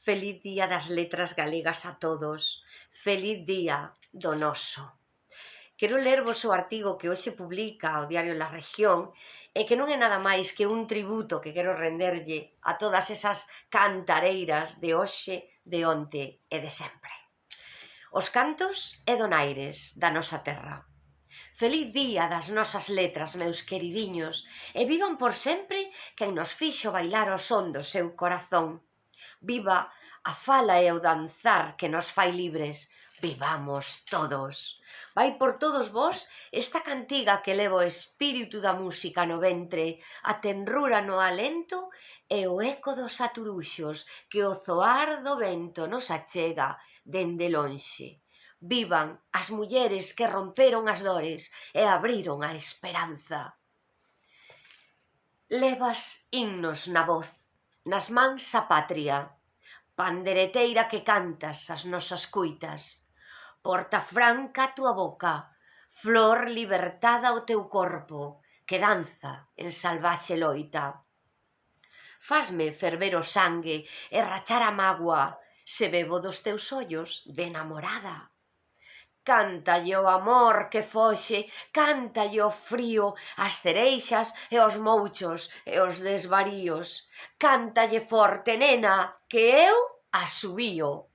Feliz Día das Letras Galegas a todos. Feliz Día do Noso. Quero lervos o artigo que hoxe publica o diario La Región e que non é nada máis que un tributo que quero renderlle a todas esas cantareiras de hoxe, de onte e de sempre. Os cantos e donaires da nosa terra. Feliz día das nosas letras, meus queridiños, e vivan por sempre quen nos fixo bailar o son do seu corazón. Viva a fala e o danzar que nos fai libres. Vivamos todos. Vai por todos vós esta cantiga que leva o espírito da música no ventre, a tenrura no alento e o eco dos aturuxos que o zoar do vento nos achega dende lonxe. Vivan as mulleres que romperon as dores e abriron a esperanza. Levas himnos na voz, nas mans a patria, pandereteira que cantas as nosas cuitas, porta franca a tua boca, flor libertada o teu corpo, que danza en salvaxe loita. Fasme ferver o sangue e rachar a mágoa, se bebo dos teus ollos de namorada. Cántalle o amor que foxe, cántalle o frío, as cereixas e os mouchos e os desvaríos. Cántalle forte, nena, que eu asubío.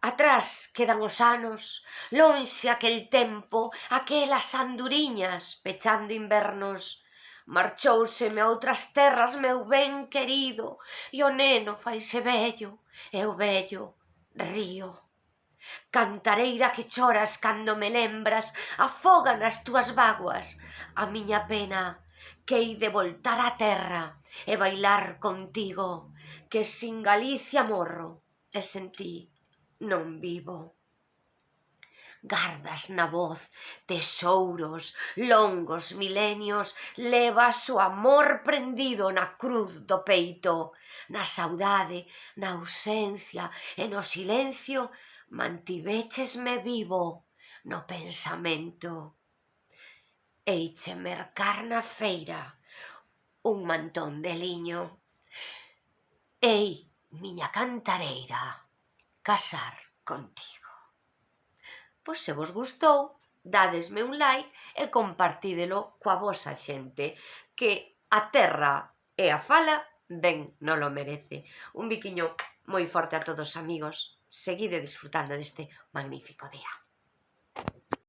Atrás quedan os anos, lonxe aquel tempo, aquelas anduriñas pechando invernos. Marchouseme a outras terras, meu ben querido, e o neno faise vello, e o vello río. Cantareira que choras cando me lembras, afoga nas túas vaguas a miña pena, que hei de voltar á terra e bailar contigo, que sin Galicia morro e sen ti non vivo. Gardas na voz tesouros, longos milenios, levas o amor prendido na cruz do peito, na saudade, na ausencia e no silencio, mantivéchesme vivo no pensamento. Eiche mercar na feira un mantón de liño. Ei, miña cantareira, casar contigo. Pois se vos gustou, dádesme un like e compartídelo coa vosa xente, que a terra e a fala ben non lo merece. Un biquiño moi forte a todos, amigos. Seguide disfrutando deste magnífico día.